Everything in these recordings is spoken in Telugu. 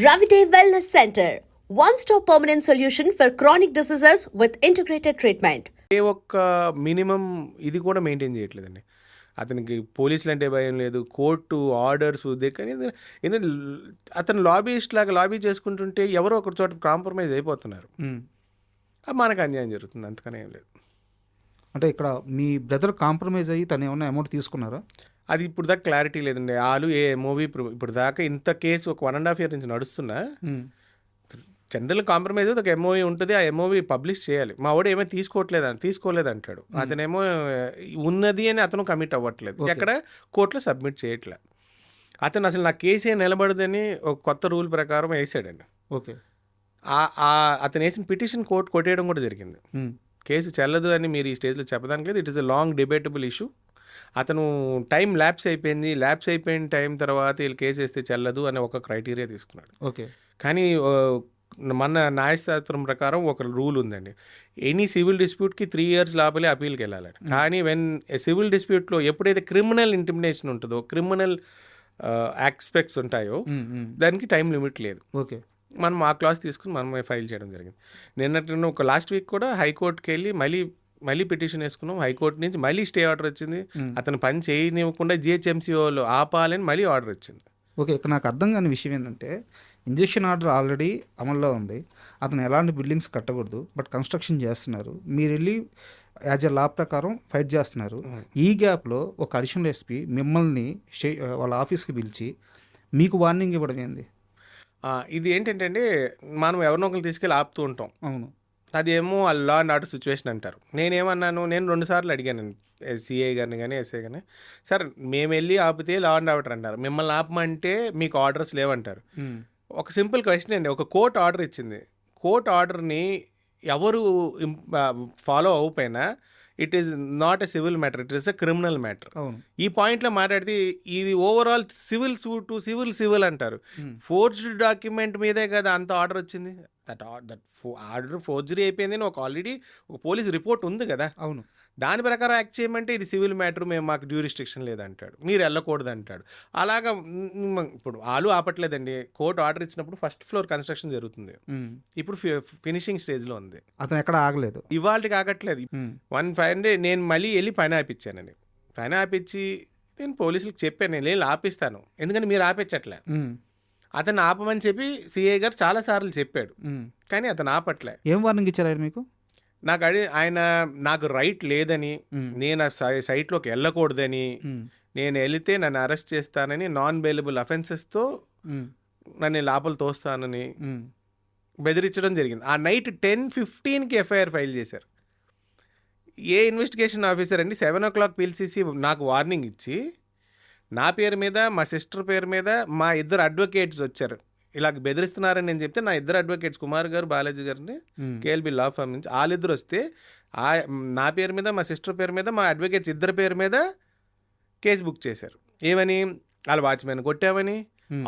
Ravide Wellness Center, one-stop permanent solution for chronic diseases with integrated treatment. ఏ ఒక్క మినిమం ఇది కూడా మెయింటైన్ చేయట్లేదండి. అతనికి పోలీసులు అంటే భయం లేదు, కోర్టు ఆర్డర్స్ కానీ ఎందుకంటే అతను లాబీయిస్ట్ లాగా లాబీ చేసుకుంటుంటే ఎవరో ఒక చోట కాంప్రమైజ్ అయిపోతున్నారు. మనకు అన్యాయం జరుగుతుంది, అంతకనే ఏం లేదు. అంటే ఇక్కడ మీ బ్రదర్ కాంప్రమైజ్ అయ్యి తను ఏమన్నా అమౌంట్ తీసుకున్నారా? అది ఇప్పుడు దాకా క్లారిటీ లేదండి. వాళ్ళు ఏ మూవీ ఇప్పుడు దాకా ఇంత కేసు ఒక 1.5 year నుంచి నడుస్తున్నా జనరల్ కాంప్రమైజ్ ఒక ఎంఓవీ ఉంటుంది, ఆ ఎంఓవీ పబ్లిష్ చేయాలి. మా వాడు ఏమీ తీసుకోలేదు అంటాడు. అతనేమో ఉన్నది అని అతను కమిట్ అవ్వట్లేదు, ఎక్కడ కోర్టులో సబ్మిట్ చేయట్లే. అతను అసలు నా కేసే నిలబడదని ఒక కొత్త రూల్ ప్రకారం వేసాడండి. ఓకే, అతను వేసిన పిటిషన్ కోర్టు కొట్టేయడం కూడా జరిగింది. కేసు చెల్లదు అని మీరు ఈ స్టేజ్లో చెప్పడానికి లేదు. It is a long debatable issue. అతను టైం ల్యాప్స్ అయిపోయిన టైం తర్వాత వీళ్ళు కేసు వేస్తే చెల్లదు అనే ఒక క్రైటీరియా తీసుకున్నాడు. ఓకే, కానీ మన న్యాయశాస్త్రం ప్రకారం ఒక రూల్ ఉందండి. ఎనీ సివిల్ డిస్ప్యూట్కి 3 years లోపలే అపీల్కి వెళ్ళాలని. కానీ వెన్ సివిల్ డిస్ప్యూట్లో ఎప్పుడైతే క్రిమినల్ ఇంటిమిడేషన్ ఉంటుందో, క్రిమినల్ ఆస్పెక్ట్స్ ఉంటాయో దానికి టైం లిమిట్ లేదు. ఓకే, మనం ఆ క్లాస్ తీసుకుని మనమే ఫైల్ చేయడం జరిగింది. నిన్నటి ఒక లాస్ట్ వీక్ కూడా హైకోర్టుకి వెళ్ళి మళ్ళీ పిటిషన్ వేసుకున్నాం. హైకోర్టు నుంచి మళ్ళీ స్టే ఆర్డర్ వచ్చింది. అతను పని చేయనివ్వకుండా జిహెచ్ఎంసీఓలో ఆపాలని మళ్ళీ ఆర్డర్ వచ్చింది. ఓకే, ఇక్కడ నాకు అర్థం కాని విషయం ఏంటంటే ఇంజెక్షన్ ఆర్డర్ ఆల్రెడీ అమల్లో ఉంది. అతను ఎలాంటి బిల్డింగ్స్ కట్టకూడదు, బట్ కన్స్ట్రక్షన్ చేస్తున్నారు. మీరు వెళ్ళి యాజ్ ఎ లా ప్రకారం ఫైట్ చేస్తున్నారు. ఈ గ్యాప్లో ఒక అడిషనల్ ఎస్పీ మిమ్మల్ని వాళ్ళ ఆఫీస్కి పిలిచి మీకు వార్నింగ్ ఇవ్వడం ఏంది? ఇది ఏంటంటే మనం ఎవరినొకరు తీసుకెళ్ళి ఆపుతూ ఉంటాం. అవును, అదేమో లా అండ్ ఆర్డర్ సిచ్యువేషన్ అంటారు. నేను 2 సార్లు అడిగాను సిఐ గారిని కానీ ఎస్ఐ కానీ, సార్ మేము వెళ్ళి ఆపితే లా అండ్ ఆర్డర్ అంటారు, మిమ్మల్ని ఆపమంటే మీకు ఆర్డర్స్ లేవంటారు. ఒక సింపుల్ క్వశ్చన్ అండి. ఒక కోర్టు ఆర్డర్ ఇచ్చింది. కోర్టు ఆర్డర్ని ఎవరు ఫాలో అవ్వకపోయినా it is not a civil matter, it is a criminal matter. ఈ పాయింట్లో మాట్లాడితే ఇది ఓవరాల్ సివిల్ సూట్ సివిల్ అంటారు. ఫోర్జ్డ్ డాక్యుమెంట్ మీదే కదా అంత ఆర్డర్ వచ్చింది. దట్ ఆర్డర్ ఫోర్జరీ అయిపోయింది అని ఆల్రెడీ ఒక పోలీస్ రిపోర్ట్ ఉంది కదా. అవును, దాని ప్రకారం యాక్ట్ చేయమంటే ఇది సివిల్ మ్యాటర్, మాకు డ్యూరిస్ట్రిక్షన్ లేదంటాడు, మీరు వెళ్ళకూడదు అంటాడు. అలాగా ఇప్పుడు వాళ్ళు ఆపట్లేదండి. కోర్టు ఆర్డర్ ఇచ్చినప్పుడు ఫస్ట్ ఫ్లోర్ కన్స్ట్రక్షన్ జరుగుతుంది, ఇప్పుడు ఫినిషింగ్ స్టేజ్లో ఉంది. అతను ఎక్కడ ఆగలేదు, ఇవాళకి ఆగట్లేదు. 1 నేను మళ్ళీ వెళ్ళి పని ఆపిచ్చానండి. పని ఆపించి నేను పోలీసులకు చెప్పాను, నేను వెళ్ళి ఆపిస్తాను, ఎందుకంటే మీరు ఆపించట్లే. అతను ఆపమని చెప్పి సిఐ గారు చాలాసార్లు చెప్పాడు, కానీ అతను ఆపట్లే. ఏం వార్నింగ్ ఇచ్చారు మీకు? ఆయన నాకు రైట్ లేదని, నేను ఆ సైట్లోకి వెళ్ళకూడదని, నేను వెళితే నన్ను అరెస్ట్ చేస్తానని, నాన్ బెయిలబుల్ అఫెన్సెస్తో నన్ను లోపల తోస్తానని బెదిరించడం జరిగింది. ఆ నైట్ 10:15కి ఎఫ్ఐఆర్ ఫైల్ చేశారు. ఏ ఇన్వెస్టిగేషన్ ఆఫీసర్ అండి 7 o'clock పిలిచేసి నాకు వార్నింగ్ ఇచ్చి, నా పేరు మీద, మా సిస్టర్ పేరు మీద మా 2 అడ్వకేట్స్ వచ్చారు, ఇలా బెదిరిస్తున్నారని నేను చెప్తే నా 2 అడ్వకేట్స్ కుమార్ గారు, బాలాజీ గారిని కేఎల్బి లా ఫర్మ్ నుంచి వాళ్ళిద్దరు వస్తే నా పేరు మీద, మా సిస్టర్ పేరు మీద, మా అడ్వకేట్స్ 2 పేరు మీద కేసు బుక్ చేశారు. ఏమని? వాళ్ళ వాచ్మెన్ కొట్టామని,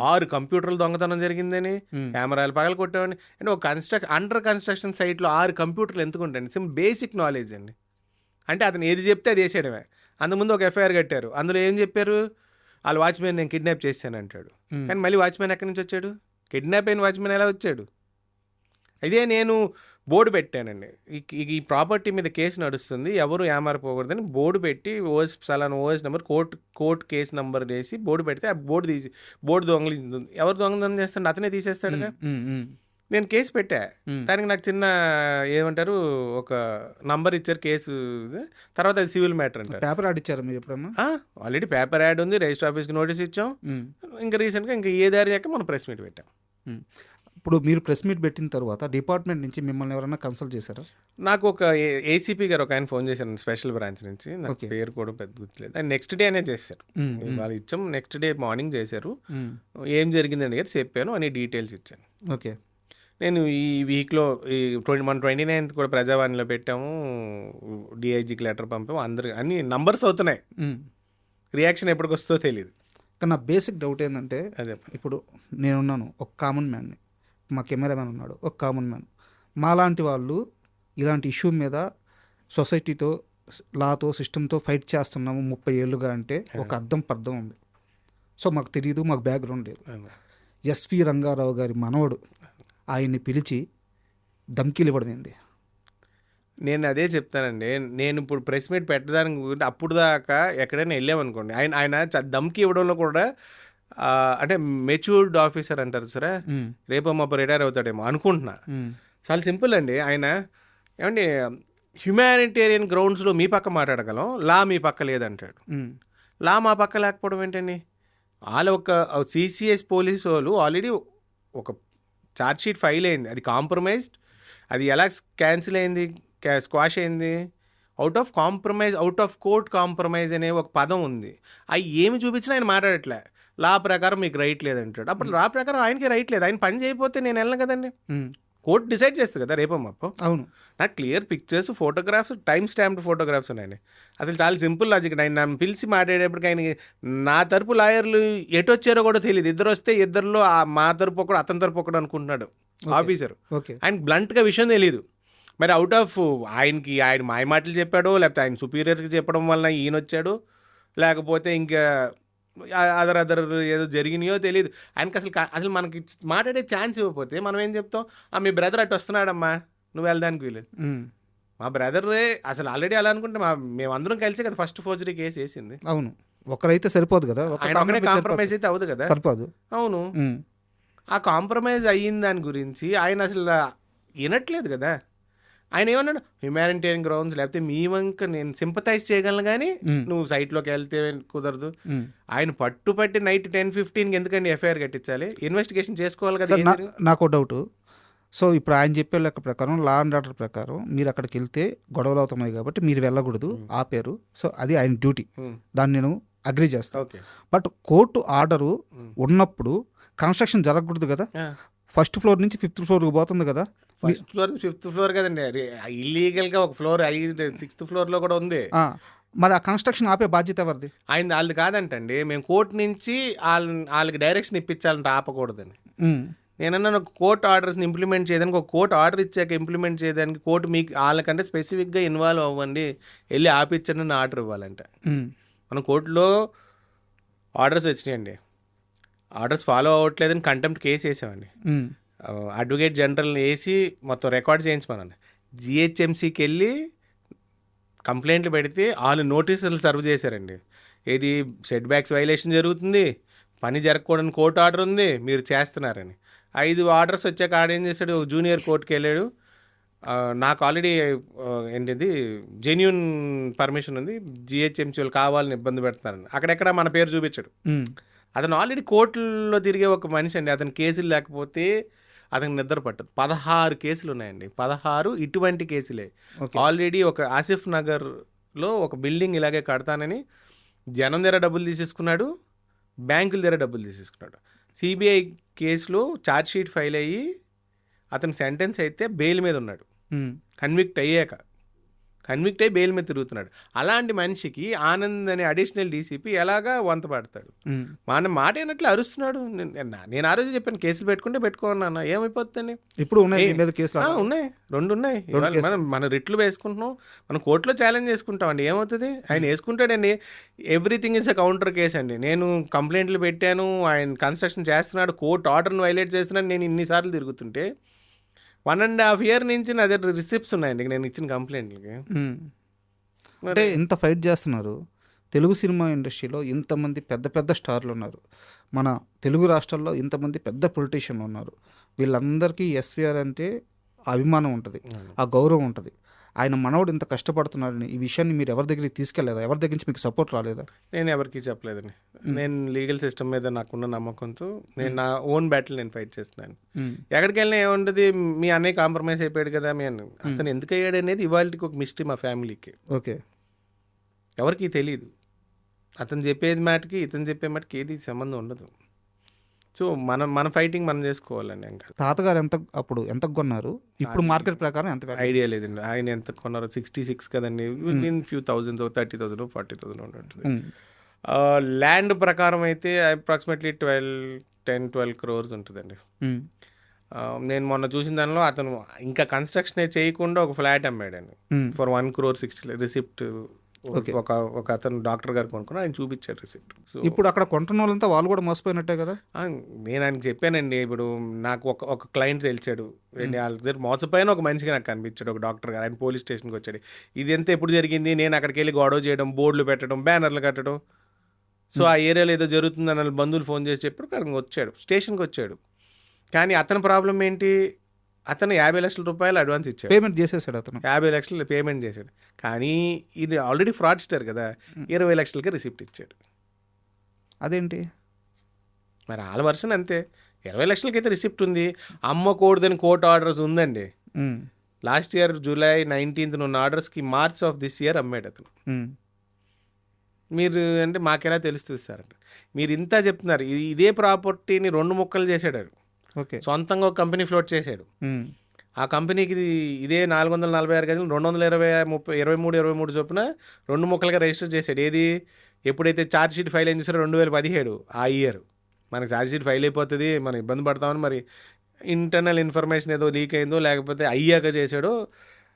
6 కంప్యూటర్లు దొంగతనం జరిగిందని, కెమెరాలు పగలు కొట్టామని. అంటే ఒక అండర్ కన్స్ట్రక్షన్ సైట్లో 6 కంప్యూటర్లు ఎందుకుంటాయండి? సిమ్ బేసిక్ నాలెడ్జ్ అండి. అంటే అతను ఏది చెప్తే అది వేసేయడమే. అందుముందు ఒక ఎఫ్ఐఆర్ కట్టారు, అందులో ఏం చెప్పారు? వాళ్ళ వాచ్మెన్ నేను కిడ్నాప్ చేశాను అంటాడు, కానీ మళ్ళీ వాచ్మెన్ ఎక్కడి నుంచి వచ్చాడు? కిడ్నాప్ అయిన వాచ్మెన్ ఎలా వచ్చాడు? అదే నేను బోర్డు పెట్టానండి, ఈ ప్రాపర్టీ మీద కేసు నడుస్తుంది, ఎవరు ఏమారిపోకూడదని బోర్డు పెట్టి OS number court case number వేసి బోర్డు పెడితే ఆ బోర్డు దొంగలింది. ఎవరు దొంగతనం చేస్తాడు? అతనే తీసేస్తాడుగా. నేను కేసు పెట్టా, దానికి నాకు చిన్న ఏమంటారు ఒక నంబర్ ఇచ్చారు కేసు, తర్వాత అది సివిల్ మ్యాటర్ అంటారు. పేపర్ యాడ్ ఇచ్చారు మీరు ఎప్పుడన్నా? ఆల్రెడీ పేపర్ యాడ్ ఉంది, రిజిస్టర్ ఆఫీస్కి నోటీస్ ఇచ్చాం. ఇంకా రీసెంట్గా ఇంకా ఏ దారి అయ్యాక మనం ప్రెస్ మీట్ పెట్టాం. ఇప్పుడు మీరు ప్రెస్ మీట్ పెట్టిన తర్వాత డిపార్ట్మెంట్ నుంచి మిమ్మల్ని ఎవరైనా కన్సల్ట్ చేశారా? నాకు ఒక ఏసీపీ గారు ఒక ఆయన ఫోన్ చేశారు స్పెషల్ బ్రాంచ్ నుంచి, నాకు పేరు కూడా పెద్ద గుర్తులేదు. ఆయన నెక్స్ట్ డే అనే చేశారు, వాళ్ళు ఇచ్చాం, నెక్స్ట్ డే మార్నింగ్ చేశారు. ఏం జరిగిందని గారు చెప్పాను అని డీటెయిల్స్ ఇచ్చాను. ఓకే, నేను ఈ వీక్లో మన 29th కూడా ప్రజావాణిలో పెట్టాము, డిఐజీకి లెటర్ పంపాము, అన్ని నంబర్స్ అవుతున్నాయి. రియాక్షన్ ఎప్పటికి వస్తుందో తెలియదు. కానీ నా బేసిక్ డౌట్ ఏంటంటే, అదే ఇప్పుడు నేనున్నాను ఒక కామన్ మ్యాన్ని, మా కెమెరామ్యాన్ ఉన్నాడు ఒక కామన్ మ్యాన్. మాలాంటి వాళ్ళు ఇలాంటి ఇష్యూ మీద సొసైటీతో, లాతో, సిస్టంతో ఫైట్ చేస్తున్నాము 30 ఏళ్ళుగా అంటే ఒక అర్థం పర్థం ఉంది. సో మాకు తెలియదు, మాకు బ్యాక్గ్రౌండ్ లేదు. ఎస్వి రంగారావు గారి మనవడు ఆయన్ని పిలిచి ధమ్కీలు ఇవ్వడం ఏంది? నేను అదే చెప్తానండి. నేను ఇప్పుడు ప్రెస్ మీట్ పెట్టడానికి గురించి అప్పుడు దాకా ఎక్కడైనా వెళ్ళామనుకోండి, ఆయన దమ్కి ఇవ్వడంలో కూడా అంటే మెచ్యూర్డ్ ఆఫీసర్ అంటారు సరే, రేపు మాపు రిటైర్ అవుతాడేమో అనుకుంటున్నా. చాలా సింపుల్ అండి. ఆయన ఏమండి హ్యుమానిటేరియన్ గ్రౌండ్స్లో మీ పక్క మాట్లాడగలం, లా మీ పక్క లేదంటాడు. లా మా పక్క లేకపోవడం ఏంటండి? వాళ్ళు ఒక సిసిఎస్ పోలీసు వాళ్ళు ఆల్రెడీ ఒక ఛార్జ్షీట్ ఫైల్ అయింది, అది కాంప్రమైజ్డ్. అది ఎలా క్యాన్సిల్ అయింది, స్క్వాష్ అయింది? Out of compromise, out of court compromise అనే ఒక పదం ఉంది. అవి ఏమి చూపించినా ఆయన మాట్లాడట్లే. లా ప్రకారం మీకు రైట్ లేదంటాడు. అప్పుడు లా ప్రకారం ఆయనకి రైట్ లేదు. ఆయన పని చేయకపోతే నేను వెళ్ళను కదండి. కోర్టు డిసైడ్ చేస్తుంది కదా రేపో మాపు. అవును, నాకు clear pictures, photographs, time stamped photographs ఉన్నాయండి. అసలు చాలా సింపుల్ లాజిక్. ఆయన నన్ను పిలిచి మాట్లాడేప్పటికి ఆయనకి నా తరపు లాయర్లు ఎటు వచ్చారో కూడా తెలియదు. ఇద్దరు వస్తే ఇద్దరిలో మా తరపు ఒకడు అతని తరపు ఒకడు అనుకుంటున్నాడు ఆఫీసర్. ఆయనకి బ్లంట్గా విషయం తెలియదు. మరి అవుట్ ఆఫ్ ఆయనకి ఆయన మాయ మాటలు చెప్పాడో, లేకపోతే ఆయన సుపీరియర్స్కి చెప్పడం వలన ఈయన వచ్చాడు, లేకపోతే ఇంకా అదర్ ఏదో జరిగినాయో తెలియదు. ఆయనకి అసలు మనకి మాట్లాడే ఛాన్స్ ఇవ్వకపోతే మనం ఏం చెప్తాం? మీ బ్రదర్ అటు వస్తున్నాడమ్మా, నువ్వు వెళ్ళడానికి వీలేదు. మా బ్రదరే అసలు ఆల్రెడీ అలా అనుకుంటే మేమందరం కలిసి కదా ఫస్ట్ ఫోర్జరీ కేసు వేసింది. అవును, ఒకరైతే సరిపోదు కదా, ఆయన కాంప్రమైజ్ అయితే అవ్వదు కదా. సరిపోదు. అవును, ఆ కాంప్రమైజ్ అయిన దాని గురించి ఆయన అసలు వినట్లేదు కదా. ఆయన ఏమన్నాడు, హ్యుమానిటేరియన్ గ్రౌండ్స్ లేకపోతే మీ వంక నేను సింపథైజ్ చేయగలను కానీ నువ్వు సైట్లోకి వెళ్తే కుదరదు. ఆయన పట్టుపట్టి నైట్ 10-15 ఎందుకండి ఎఫ్ఐఆర్ కట్టించాలి? ఇన్వెస్టిగేషన్ చేసుకోవాలి కదా. నాకు డౌట్. సో ఇప్పుడు ఆయన చెప్పే లెక్క ప్రకారం, లా అండ్ ఆర్డర్ ప్రకారం మీరు అక్కడికి వెళ్తే గొడవలు అవుతున్నాయి కాబట్టి మీరు వెళ్ళకూడదు, ఆపారు. సో అది ఆయన డ్యూటీ, దాన్ని నేను అగ్రీ చేస్తాను. బట్ కోర్టు ఆర్డరు ఉన్నప్పుడు కన్స్ట్రక్షన్ జరగకూడదు కదా. ఫస్ట్ ఫ్లోర్ నుంచి 5th ఫ్లోర్కి పోతుంది కదా. ఫస్ట్ ఫ్లోర్ 5th ఫ్లోర్ కదండి, ఇల్లీగల్గా ఒక ఫ్లోర్ 6th ఫ్లోర్లో కూడా ఉంది. మరి ఆ కన్స్ట్రక్షన్ ఆపే బాధ్యత ఎవరిది? వాళ్ళది కాదంటండి. మేము కోర్టు నుంచి వాళ్ళకి డైరెక్షన్ ఇప్పించాలంటే ఆపకూడదని. నేనన్నా కోర్టు ఆర్డర్స్ని ఇంప్లిమెంట్ చేయడానికి, ఒక కోర్టు ఆర్డర్ ఇచ్చాక ఇంప్లిమెంట్ చేయడానికి కోర్టు మీకు వాళ్ళకంటే స్పెసిఫిక్గా ఇన్వాల్వ్ అవ్వండి, వెళ్ళి ఆపించండి అని ఆర్డర్ ఇవ్వాలంట. మనం కోర్టులో ఆర్డర్స్ వచ్చినాయండి, ఆర్డర్స్ ఫాలో అవ్వట్లేదని కంటెంప్ట్ కేసు వేసామండి. అడ్వకేట్ జనరల్ని వేసి మొత్తం రికార్డ్ చేయించమనండి. జిహెచ్ఎంసీకి వెళ్ళి కంప్లైంట్లు పెడితే వాళ్ళు నోటీసులు సర్వ్ చేశారండి. ఏది సెట్ బ్యాక్స్ వైలేషన్ జరుగుతుంది, పని జరగకూడని కోర్టు ఆర్డర్ ఉంది, మీరు చేస్తున్నారని. 5 ఆర్డర్స్ వచ్చాక ఆడేం చేశాడు, జూనియర్ కోర్టుకి వెళ్ళాడు. నాకు ఆల్రెడీ ఏంటిది జెన్యూన్ పర్మిషన్ ఉంది, జిహెచ్ఎంసీ వాళ్ళు కావాలని ఇబ్బంది పెడుతున్నారని. అక్కడెక్కడ మన పేరు చూపించాడు. అతను ఆల్రెడీ కోర్టుల్లో తిరిగే ఒక మనిషి అండి. అతని కేసులు లేకపోతే అతనికి నిద్ర పట్టదు. 16 కేసులు ఉన్నాయండి, 16 ఇటువంటి కేసులే. ఆల్రెడీ ఒక ఆసిఫ్ నగర్లో ఒక బిల్డింగ్ ఇలాగే కడతానని జనం దగ్గర డబ్బులు తీసేసుకున్నాడు, బ్యాంకుల దగ్గర డబ్బులు తీసేసుకున్నాడు. సిబిఐ కేసులో ఛార్జ్షీట్ ఫైల్ అయ్యి అతను సెంటెన్స్ అయితే బెయిల్ మీద ఉన్నాడు. కన్విక్ట్ అయ్యి బెయిల్ మీద తిరుగుతున్నాడు. అలాంటి మనిషికి ఆనంద్ అనే అడిషనల్ డీసీపీ ఎలాగా వంత పడతాడు? మన మాట అయినట్లు అరుస్తున్నాడు. నేను ఆ రోజు చెప్పాను, కేసులు పెట్టుకుంటే పెట్టుకోన్నా, ఏమైపోతుంది? ఇప్పుడు ఉన్నాయి 2 ఉన్నాయి. మన రిట్లు వేసుకుంటున్నాం, మనం కోర్టులో ఛాలెంజ్ చేసుకుంటామండి, ఏమవుతుంది? ఆయన వేసుకుంటాడండి. Everything is a counter case అండి. నేను కంప్లైంట్లు పెట్టాను, ఆయన కన్స్ట్రక్షన్ చేస్తున్నాడు, కోర్టు ఆర్డర్ను వైలేట్ చేస్తున్నాడు, నేను ఇన్నిసార్లు తిరుగుతుంటే 1.5 year నుంచి నా దగ్గర రిసిప్ట్స్ ఉన్నాయండి నేను ఇచ్చిన కంప్లైంట్లకి. అంటే ఇంత ఫైట్ చేస్తున్నారు. తెలుగు సినిమా ఇండస్ట్రీలో ఇంతమంది పెద్ద పెద్ద స్టార్లు ఉన్నారు, మన తెలుగు రాష్ట్రాల్లో ఇంతమంది పెద్ద పొలిటీషియన్లు ఉన్నారు. వీళ్ళందరికీ ఎస్వీఆర్ అంటే అభిమానం ఉంటుంది, ఆ గౌరవం ఉంటుంది. ఆయన మనవడు ఇంత కష్టపడుతున్నాడని ఈ విషయాన్ని మీరు ఎవరి దగ్గరికి తీసుకెళ్లేదా? ఎవరి దగ్గర నుంచి మీకు సపోర్ట్ రాలేదా? నేను ఎవరికి చెప్పలేదండి. నేను లీగల్ సిస్టమ్ మీద నాకున్న నమ్మకంతో నేను నా ఓన్ బ్యాటిల్ నేను ఫైట్ చేస్తున్నాను. ఎక్కడికి వెళ్ళినా ఏముంటుంది, మీ అన్నయ్య కాంప్రమైజ్ అయిపోయాడు కదా, అతను ఎందుకు అయ్యాడు అనేది ఇవాళకి ఒక మిస్టరీ మా ఫ్యామిలీకి. ఓకే, ఎవరికి తెలియదు. అతను చెప్పేది మాటకి ఇతను చెప్పే మాటకి ఏది సంబంధం ఉండదు. సో మన ఫైటింగ్ మనం చేసుకోవాలండి. ఇంకా తాతగారు ఎంత కొన్నారు, ఇప్పుడు మార్కెట్ ప్రకారం ఎంత ఐడియా లేదండి. ఆయన ఎంత కొన్నారో 66 కదండి, విత్ ఫ్యూ థౌజండ్స్, 30,000 40,000 ఉంటుంది. ల్యాండ్ ప్రకారం అయితే అప్రాక్సిమేట్లీ 10-12 crores ఉంటుందండి. నేను మొన్న చూసిన దానిలో అతను ఇంకా కన్స్ట్రక్షన్ చేయకుండా ఒక ఫ్లాట్ అమ్మాడండి ఫర్ 1.60 crore రిసిప్ట్ ఒక ఒక అతను డాక్టర్ గారు కొనుక్కుని ఆయన చూపించాడు రిసిప్ట్. సో ఇప్పుడు అక్కడ కొంటున్న వాళ్ళంతా వాళ్ళు కూడా మోసపోయినట్టే కదా. నేను ఆయనకి చెప్పానండి, ఇప్పుడు నాకు ఒక క్లయింట్ తెలిసాడు, వాళ్ళ దగ్గర మోసపోయిన ఒక మనిషిగా నాకు కనిపించాడు, ఒక డాక్టర్ గారు. ఆయన పోలీస్ స్టేషన్కి వచ్చాడు. ఇది ఎంత ఎప్పుడు జరిగింది, నేను అక్కడికి వెళ్ళి గొడవ చేయడం, బోర్డులు పెట్టడం, బ్యానర్లు కట్టడం. సో ఆ ఏరియాలో ఏదో జరుగుతుందని వాళ్ళ బంధువులు ఫోన్ చేసి చెప్పాడు, అక్కడికి వచ్చాడు, స్టేషన్కి వచ్చాడు. కానీ అతని ప్రాబ్లం ఏంటి, అతను 50 లక్షల రూపాయలు అడ్వాన్స్ ఇచ్చాడు, పేమెంట్ చేసేసాడు అతను, 50 లక్షలు పేమెంట్ చేశాడు. కానీ ఇది ఆల్రెడీ ఫ్రాడ్స్టర్ కదా, 20 లక్షలకి రిసిప్ట్ ఇచ్చాడు. అదేంటి మరి వాళ్ళ వర్షన్ అంతే, 20 లక్షలకైతే రిసిప్ట్ ఉంది. అమ్మకూడదని కోర్టు ఆర్డర్స్ ఉందండి. లాస్ట్ ఇయర్ July 19th ఉన్న ఆర్డర్స్కి మార్చ్ ఆఫ్ దిస్ ఇయర్ అమ్మాడు అతను. మీరు అంటే మాకెలా తెలుస్తుంది సార్ అంటే, మీరు ఇంత చెప్తున్నారు. ఇదే ప్రాపర్టీని 2 ముక్కలు చేశాడు, ఓకే, సొంతంగా ఒక కంపెనీ ఫ్లోట్ చేశాడు. ఆ కంపెనీకి ఇదే 446 గజలు 223 చొప్పున 2 ముక్కలుగా రిజిస్టర్ చేశాడు. ఏది ఎప్పుడైతే ఛార్జ్ షీట్ ఫైల్ ఏం చేశారో 2017 ఆ ఇయర్. మనకి ఛార్జ్ షీట్ ఫైల్ అయిపోతుంది, మనం ఇబ్బంది పడతామని మరి ఇంటర్నల్ ఇన్ఫర్మేషన్ ఏదో లీక్ అయిందో లేకపోతే అయ్యాక చేశాడో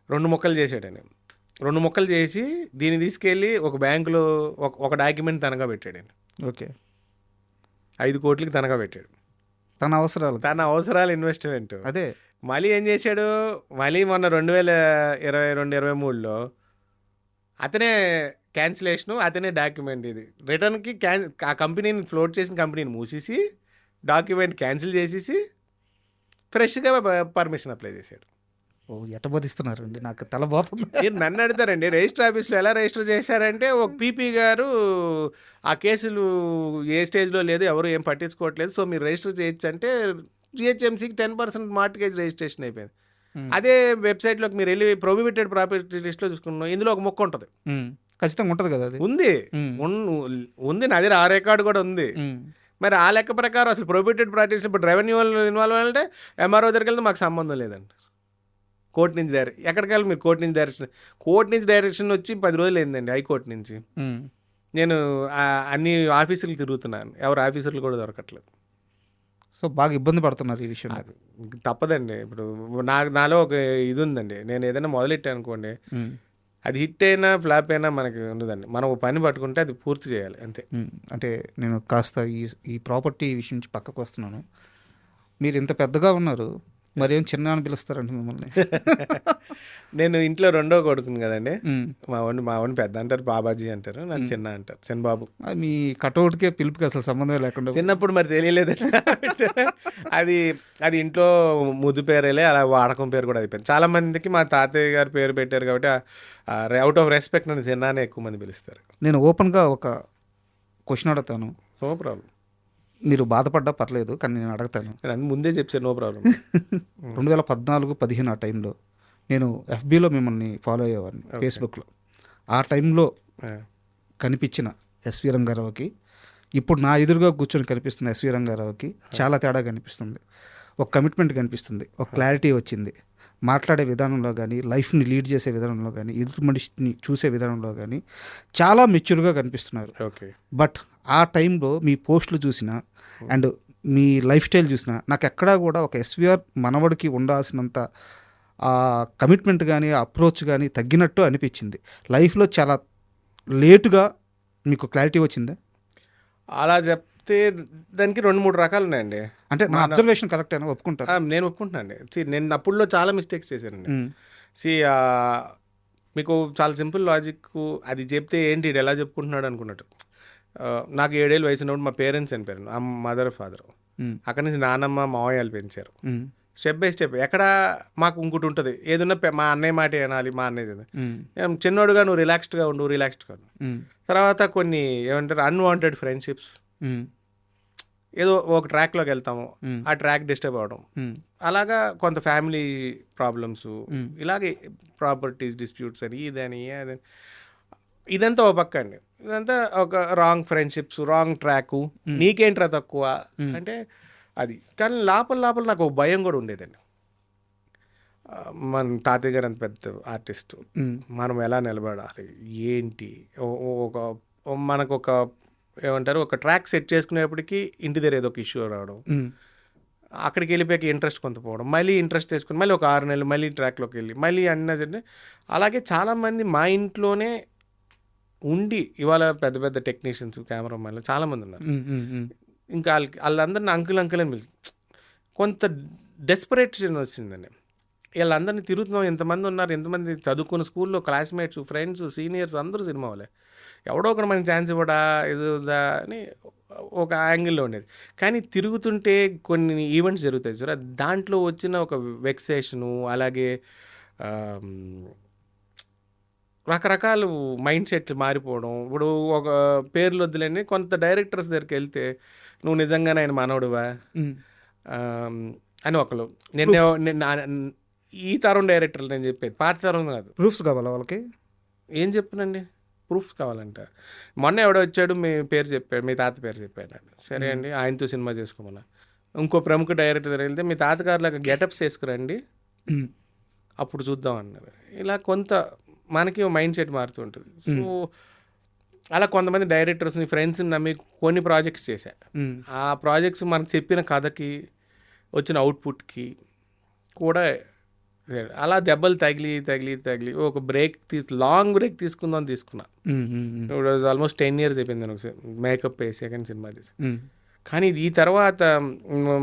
2 ముక్కలు చేశాడని. 2 ముక్కలు చేసి దీన్ని తీసుకెళ్ళి ఒక బ్యాంకులో ఒక డాక్యుమెంట్ తనగా పెట్టాడు. ఓకే, 5 కోట్లకి తనగా పెట్టాడు, తన అవసరాలు ఇన్వెస్ట్మెంట్. అదే మళ్ళీ ఏం చేశాడు, మళ్ళీ మొన్న 2022-23లో అతనే క్యాన్సిలేషను, అతనే డాక్యుమెంట్. ఇది రిటర్న్కి ఆ కంపెనీని ఫ్లోట్ చేసిన కంపెనీని మూసేసి డాక్యుమెంట్ క్యాన్సిల్ చేసేసి ఫ్రెష్గా పర్మిషన్ అప్లై చేశాడు. ఓ ఎట్టబోధిస్తున్నారండి, నాకు తలబోతుంది. మీరు నన్ను అడుగుతారండి, రిజిస్టర్ ఆఫీస్లో ఎలా రిజిస్టర్ చేశారంటే, ఒక పీపీ గారు ఆ కేసులు ఏ స్టేజ్లో లేదు, ఎవరు ఏం పట్టించుకోవట్లేదు, సో మీరు రిజిస్టర్ చేయొచ్చు అంటే జిహెచ్ఎంసీకి 10% మార్టిగేజ్ రిజిస్ట్రేషన్ అయిపోయింది. అదే వెబ్సైట్లోకి మీరు వెళ్ళి ప్రొహిబిటెడ్ ప్రాపర్టీ లిస్ట్లో చూసుకున్నాం, ఇందులో ఒక మొక్క ఉంటుంది, ఖచ్చితంగా ఉంటుంది కదా, అది ఉంది నా దగ్గర ఆ రికార్డు కూడా ఉంది. మరి ఆ లెక్క ప్రకారం అసలు ప్రొహిబిటెడ్ ప్రాక్టీస్ ఇప్పుడు రెవెన్యూ ఇన్వాల్వ్ అంటే ఎంఆర్ఓ దగ్గరికి వెళ్తే మాకు సంబంధం లేదండి. కోర్టు నుంచి ఎక్కడికి వెళ్ళి మీరు కోర్టు నుంచి డైరెక్షన్ వచ్చి 10 రోజులు అయిందండి హైకోర్టు నుంచి. నేను అన్ని ఆఫీసులు తిరుగుతున్నాను, ఎవరు ఆఫీసర్లు కూడా దొరకట్లేదు. సో బాగా ఇబ్బంది పడుతున్నారు ఈ విషయం. తప్పదండి, ఇప్పుడు నాలో ఒక ఇది ఉందండి, నేను ఏదైనా మొదలెట్టాను అనుకోండి, అది హిట్ అయినా ఫ్లాప్ అయినా మనకి ఉండదండి. మనం ఒక పని పట్టుకుంటే అది పూర్తి చేయాలి అంతే. అంటే నేను కాస్త ఈ ప్రాపర్టీ విషయం నుంచి పక్కకు వస్తున్నాను. మీరు ఇంత పెద్దగా ఉన్నారు, మరి ఏం చిన్న అని పిలుస్తారండి మిమ్మల్ని? నేను ఇంట్లో 2వ కొడుకుని కదండి. మా వాడిని పెద్ద అంటారు, బాబాజీ అంటారు, నాకు చిన్న అంటారు, చిన్నబాబు. మీ కటౌట్కే పిలుపుకి అసలు సంబంధం లేకుండా చిన్నప్పుడు మరి తెలియలేదండి. అది ఇంట్లో ముద్దు పేరేలే, అలా వాడకం పేరు కూడా అయిపోయింది. చాలా మందికి మా తాతయ్య గారు పేరు పెట్టారు కాబట్టి అవుట్ ఆఫ్ రెస్పెక్ట్ నన్ను చిన్నానే ఎక్కువ మంది పిలుస్తారు. నేను ఓపెన్గా ఒక క్వశ్చన్ అడుగుతాను, నో ప్రాబ్లం. మీరు బాధపడ్డా పర్లేదు, కానీ నేను అడుగుతాను. నేను ముందే చెప్పాను, నో ప్రాబ్లం. 2014-15 ఆ టైంలో నేను ఎఫ్బీలో మిమ్మల్ని ఫాలో అయ్యేవాడిని, ఫేస్బుక్లో. ఆ టైంలో కనిపించిన ఎస్వి రంగారావుకి ఇప్పుడు నా ఎదురుగా కూర్చొని కనిపిస్తున్న ఎస్వి రంగారావుకి చాలా తేడా కనిపిస్తుంది. ఒక కమిట్మెంట్ కనిపిస్తుంది, ఒక క్లారిటీ వచ్చింది. మాట్లాడే విధానంలో కానీ, లైఫ్ని లీడ్ చేసే విధానంలో కానీ, ఎదుటి మనిషిని చూసే విధానంలో కానీ చాలా మెచ్యూర్గా కనిపిస్తున్నారు. ఓకే, బట్ ఆ టైంలో మీ పోస్టులు చూసినా అండ్ మీ లైఫ్ స్టైల్ చూసినా నాకు ఎక్కడా కూడా ఒక ఎస్విఆర్ మనవడికి ఉండాల్సినంత కమిట్మెంట్ కానీ, అప్రోచ్ కానీ తగ్గినట్టు అనిపించింది. లైఫ్లో చాలా లేటుగా మీకు క్లారిటీ వచ్చిందా? అలా చెప్తే దానికి 2-3 రకాలు ఉన్నాయండి. అంటే నా అబ్జర్వేషన్ కరెక్ట్ అయినా ఒప్పుకుంటారు? నేను ఒప్పుకుంటున్నాను అండి. నేను అప్పుడులో చాలా మిస్టేక్స్ చేశానండి. మీకు చాలా సింపుల్ లాజిక్, అది చెప్తే ఏంటి ఎలా చెప్పుకుంటున్నాడు అనుకున్నట్టు. నాకు 7 ఏళ్ళ వయసు ఉన్నప్పుడు మా పేరెంట్స్ చనిపోయారు, మదర్ ఫాదర్. అక్కడి నుంచి నాన్నమ్మ మావయ్యలు పెంచారు. స్టెప్ బై స్టెప్ ఎక్కడ మాకు ఇంకోటి ఉంటుంది, ఏదన్నా మా అన్నయ్య మాట వినాలి, మా అన్నయ్య చిన్నోడుగా నువ్వు రిలాక్స్డ్గా ఉండు. తర్వాత కొన్ని ఏమంటారు అన్వాంటెడ్ ఫ్రెండ్షిప్స్, ఏదో ఒక ట్రాక్లోకి వెళ్తాము, ఆ ట్రాక్ డిస్టర్బ్ అవడం, అలాగా కొంత ఫ్యామిలీ ప్రాబ్లమ్స్, ఇలాగే ప్రాపర్టీస్ డిస్ప్యూట్స్ అని ఇదని అదని, ఇదంతా ఒక పక్క అండి. ఇదంతా ఒక రాంగ్ ఫ్రెండ్షిప్స్, రాంగ్ ట్రాక్, నీకేంట్రా తక్కువ అంటే అది. కానీ లోపల నాకు ఒక భయం కూడా ఉండేదండి. మన తాతయ్య గారు అంత పెద్ద ఆర్టిస్ట్, మనం ఎలా నిలబడాలి ఏంటి, మనకు ఒక ఏమంటారు ఒక ట్రాక్ సెట్ చేసుకునేప్పటికీ ఇంటి దగ్గర ఏదో ఒక ఇష్యూ రావడం, అక్కడికి వెళ్ళిపోయాక ఇంట్రెస్ట్ కొంత పోవడం, మళ్ళీ ఇంట్రెస్ట్ తీసుకుని మళ్ళీ ఒక 6 నెలలు మళ్ళీ ట్రాక్లోకి వెళ్ళి మళ్ళీ అన్నది. అలాగే చాలామంది మా ఇంట్లోనే ఉండి ఇవాళ పెద్ద పెద్ద టెక్నీషియన్స్ కెమెరామెన్లు చాలామంది ఉన్నారు. ఇంకా వాళ్ళందరిని అంకుల్ అంకుల్ అని పిలుస్తుంది. కొంత డెస్పరేషన్ వచ్చిందండి. వీళ్ళందరినీ తిరుగుతున్నాం, ఎంతమంది ఉన్నారు, ఎంతమంది చదువుకున్న స్కూల్లో క్లాస్మేట్స్, ఫ్రెండ్స్, సీనియర్స్ అందరూ సినిమా వాళ్ళే. ఎవడో ఒకటి మనకి ఛాన్స్ ఇవ్వడా ఇదా అని ఒక యాంగిల్లో ఉండేది. కానీ తిరుగుతుంటే కొన్ని ఈవెంట్స్ జరుగుతాయి సార్, దాంట్లో వచ్చిన ఒక వెక్సేషను, అలాగే రకరకాల మైండ్ సెట్లు మారిపోవడం. ఇప్పుడు ఒక పేర్లు వద్దులేని కొంత డైరెక్టర్స్ దగ్గరికి వెళ్తే నువ్వు నిజంగానే ఆయన మనవడువా అని ఒకరు. ఈ తరం డైరెక్టర్లు నేను చెప్పేది, పాత తరం కాదు. ప్రూఫ్స్ కావాలా వాళ్ళకి? ఏం చెప్పనండి, ప్రూఫ్స్ కావాలంట. మొన్న ఎవడో వచ్చాడు, మీ పేరు చెప్పాడు, మీ తాత పేరు చెప్పాడు. సరే అండి, ఆయనతో సినిమా చేసుకోమన్నా. ఇంకో ప్రముఖ డైరెక్టర్ దగ్గర వెళ్తే మీ తాతగారులాగా గెటప్స్ వేసుకురండి అప్పుడు చూద్దాం అన్నారు. ఇలా కొంత మనకి మైండ్ సెట్ మారుతుంటుంది. సో అలా కొంతమంది డైరెక్టర్స్ని, ఫ్రెండ్స్ని నమ్మి కొన్ని ప్రాజెక్ట్స్ చేశా. ఆ ప్రాజెక్ట్స్ మనకు చెప్పిన కథకి వచ్చిన అవుట్పుట్కి కూడా అలా దెబ్బలు తగిలి ఒక లాంగ్ బ్రేక్ తీసుకున్నా. ఇప్పుడు ఆల్మోస్ట్ 10 years అయిపోయింది నేను మేకప్ వేసి సెకండ్ సినిమా చేసి. కానీ ఈ తర్వాత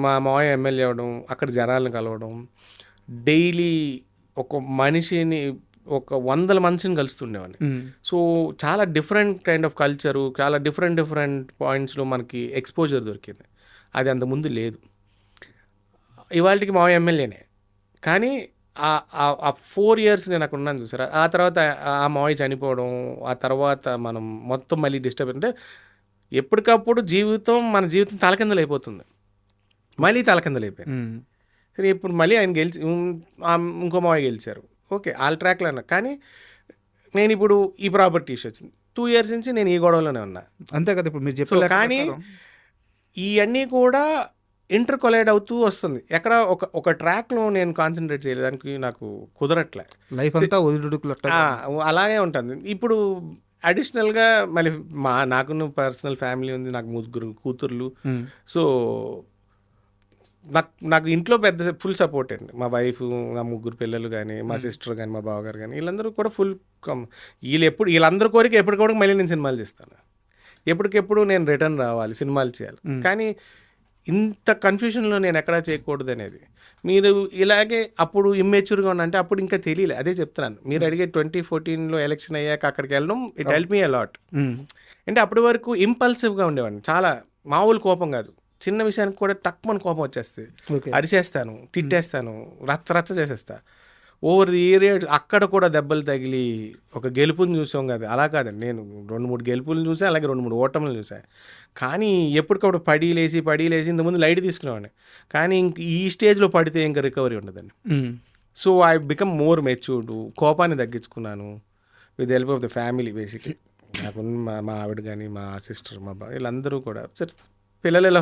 మా మావయ్య ఎమ్మెల్యే అవ్వడం, అక్కడ జనాలను కలవడం, డైలీ ఒక మనిషిని, ఒక 100 మనిషిని కలుస్తుండేవాడిని. సో చాలా డిఫరెంట్ కైండ్ ఆఫ్ కల్చరు, చాలా డిఫరెంట్ పాయింట్స్లో మనకి ఎక్స్పోజర్ దొరికింది. అది అంతకుముందు లేదు. ఇవాళకి మా ఎమ్మెల్యేనే, కానీ ఆ 4 years నేను అక్కడ ఉన్నాను చూసారా. ఆ తర్వాత ఆ మావయ్య చనిపోవడం, ఆ తర్వాత మనం మొత్తం మళ్ళీ డిస్టర్బ్ అంటే ఎప్పటికప్పుడు మన జీవితం తలకిందలైపోతుంది. మళ్ళీ తలకిందలైపోయింది. సరే ఇప్పుడు మళ్ళీ ఆయన ఇంకో మావయ్య గెలిచారు. ఓకే, ఆల్ ట్రాక్లో ఉన్నా. కానీ నేను ఇప్పుడు ఈ ప్రాపర్టీ ఇష్యూ వచ్చింది. 2 years నుంచి నేను ఈ గొడవలోనే ఉన్నా. అంతే కదా ఇప్పుడు మీరు చెప్పారు. కానీ ఇవన్నీ కూడా ఇంటర్ కొలైడ్ అవుతూ వస్తుంది. ఎక్కడ ఒక ట్రాక్లో నేను కాన్సన్ట్రేట్ చేయలేదానికి నాకు కుదరట్లే. లైఫ్ అంతా అలాగే ఉంటుంది. ఇప్పుడు అడిషనల్గా మళ్ళీ నాకు పర్సనల్ ఫ్యామిలీ ఉంది, నాకు 3 కూతుర్లు. సో నాకు ఇంట్లో పెద్ద ఫుల్ సపోర్ట్ అండి. మా వైఫ్, నా 3 పిల్లలు కానీ, మా సిస్టర్ కానీ, మా బావగారు కానీ, వీళ్ళందరూ కూడా ఫుల్ వీళ్ళందరూ కోరిక ఎప్పటికప్పుడు మళ్ళీ నేను సినిమాలు చేస్తాను, ఎప్పటికెప్పుడు నేను రిటర్న్ రావాలి, సినిమాలు చేయాలి. కానీ ఇంత కన్ఫ్యూషన్లో నేను ఎక్కడా చేయకూడదు అనేది. మీరు ఇలాగే అప్పుడు ఇమ్మెచ్యూర్గా ఉన్నా అంటే అప్పుడు ఇంకా తెలియలే. అదే చెప్తున్నాను, మీరు అడిగే 2014 ఎలక్షన్ అయ్యాక అక్కడికి వెళ్ళడం ఇట్ హెల్ప్ మీ అలాట్. అంటే అప్పటి వరకు ఇంపల్సివ్గా ఉండేవాడిని, చాలా మామూలు కోపం కాదు, చిన్న విషయానికి కూడా టక్మని కోపం వచ్చేస్తుంది, అరిచేస్తాను, తిట్టేస్తాను, రచ్చ చేసేస్తా. ఓవర్ ది ఏరియా అక్కడ కూడా దెబ్బలు తగిలి ఒక గెలుపుని చూసాం కదా, అలా కాదండి. నేను 2-3 గెలుపులను చూసాను, అలాగే 2-3 ఓటములు చూసాను. కానీ ఎప్పటికప్పుడు పడి లేచి ఇంతకుముందు లైట్ తీసుకునేవాడిని. కానీ ఈ స్టేజ్లో పడితే ఇంకా రికవరీ ఉండదండి. So I become more matured. కోపాన్ని తగ్గించుకున్నాను with help of the family. Basically నాకు మా ఆవిడ కానీ, మా సిస్టర్, మా బావ, వీళ్ళందరూ కూడా సరే పిల్లలు ఎలా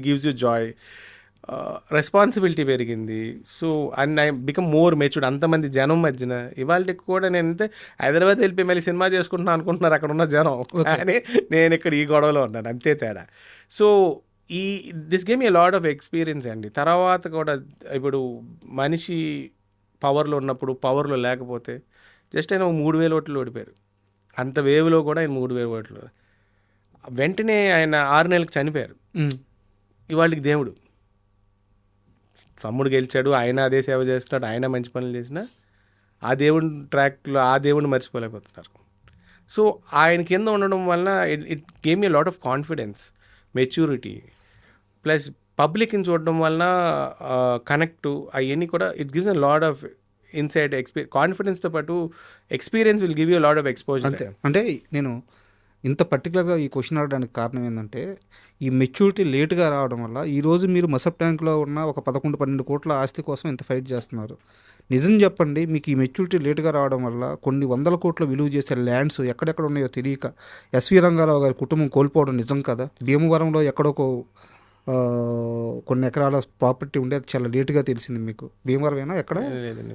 గివ్స్ యూ జాయ్, రెస్పాన్సిబిలిటీ పెరిగింది. So and I become more matured. అంతమంది జనం మధ్యన ఇవాళకి కూడా నేనైతే హైదరాబాద్ వెళ్ళిపోయి మళ్ళీ సినిమా చేసుకుంటున్నాను అనుకుంటున్నారు అక్కడ ఉన్న జనం, కానీ నేను ఇక్కడ ఈ గొడవలో ఉన్నాను, అంతే తేడా. So this game a lot of experience అండి. తర్వాత కూడా ఇప్పుడు మనిషి పవర్లో ఉన్నప్పుడు, పవర్లో లేకపోతే జస్ట్ ఆయన 3,000 ఓట్లు ఓడిపోయారు. అంత వేవ్లో కూడా ఆయన 3,000 ఓట్లు. వెంటనే ఆయన 6 నెలలకు చనిపోయారు. ఇవాళకి దేవుడు, తమ్ముడు గెలిచాడు, ఆయన అదే సేవ చేస్తున్నాడు, ఆయన మంచి పనులు చేసినా ఆ దేవుడి ట్రాక్లో ఆ దేవుడిని మర్చిపోలేకపోతున్నారు. సో ఆయన కింద ఉండడం వల్ల it gave me lot of confidence, maturity, plus పబ్లిక్ని చూడడం వలన కనెక్ట్ అవన్నీ కూడా it gives a lot of insight కాన్ఫిడెన్స్తో పాటు experience will give you lot of exposure. అంటే నేను ఇంత పర్టికులర్గా ఈ క్వశ్చన్ అడగడానికి కారణం ఏంటంటే ఈ మెచ్యూరిటీ లేట్గా రావడం వల్ల ఈరోజు మీరు మసప్ ట్యాంక్లో ఉన్న ఒక 11-12 కోట్ల ఆస్తి కోసం ఇంత ఫైట్ చేస్తున్నారు. నిజం చెప్పండి, మీకు ఈ మెచ్యూరిటీ లేట్గా రావడం వల్ల కొన్ని 100 కోట్ల విలువ చేసే ల్యాండ్స్ ఎక్కడెక్కడ ఉన్నాయో తెలియక ఎస్వి రంగారావు గారి కుటుంబం కోల్పోవడం నిజం కదా. భీమవరంలో ఎక్కడో కొన్ని ఎకరాల ప్రాపర్టీ ఉండే, అది చాలా లేటుగా తెలిసింది మీకు. భీమవరమేనా ఎక్కడ? లేదండి,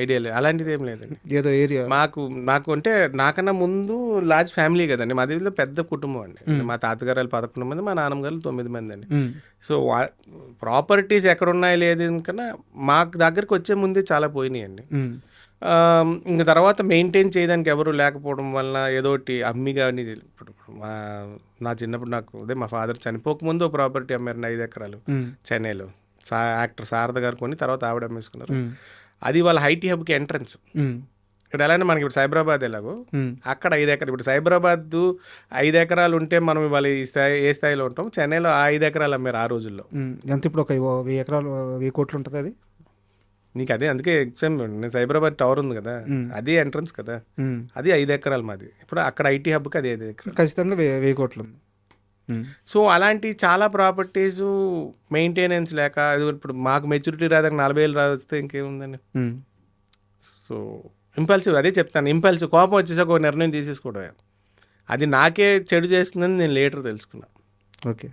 ఐడియా లేదు, అలాంటిది ఏం లేదండి. ఏదో ఏరియా నాకు అంటే నాకన్నా ముందు లార్జ్ ఫ్యామిలీ కదండి, మాది పెద్ద కుటుంబం అండి. మా తాతగారు 11 మంది, మా నాన్నగారు 9 మంది అండి. సో ప్రాపర్టీస్ ఎక్కడ ఉన్నాయి లేదు కన్నా మాకు దగ్గరికి వచ్చే ముందే చాలా పోయినాయి అండి. ఇంక తర్వాత మెయింటైన్ చేయడానికి ఎవరు లేకపోవడం వల్ల ఏదో ఒకటి అమ్మి కానీ ఇప్పుడు నా చిన్నప్పుడు నాకు అదే మా ఫాదర్ చనిపోకముందు ఓ ప్రాపర్టీ అమ్మారు 5 ఎకరాలు చెన్నైలో. యాక్టర్ శారద గారు కొని తర్వాత ఆవిడ అమ్మేసుకున్నారు. అది వాళ్ళ ఐటీ హబ్కి ఎంట్రన్స్. ఇక్కడ ఎలా మనకి ఇప్పుడు సైబరాబాద్ ఎలాగో అక్కడ 5 ఎకరాలు. ఇప్పుడు సైబరాబాద్ 5 ఎకరాలు ఉంటే మనం ఇవాళ ఏ స్థాయిలో ఉంటాం, చెన్నైలో 5 ఎకరాలు అమ్మారు ఆ రోజుల్లో. ఎంత ఇప్పుడు ఒక 1000 ఎకరాలు 1000 కోట్లు ఉంటుంది అది. నీకు అదే అందుకే ఎగ్జామ్ నేను సైబరాబాద్ టవర్ ఉంది కదా, అది ఎంట్రన్స్ కదా, అది 5 ఎకరాలు మాది. ఇప్పుడు అక్కడ ఐటీ హబ్కి అది 5 ఎకరాలు ఖచ్చితంగా 1000 కోట్లు ఉంది. సో అలాంటి చాలా ప్రాపర్టీస్ మెయింటెనెన్స్ లేక ఇప్పుడు మాకు మెచ్యూరిటీ రాదాక 40,000 వస్తే ఇంకేముందని. సో ఇంపల్సివ్, అదే చెప్తాను, ఇంపల్సివ్ కోపం వచ్చేసాక ఒక నిర్ణయం తీసేసుకోవడం అది నాకే చెడు చేస్తుందని నేను లేటర్ తెలుసుకున్నా. ఓకే.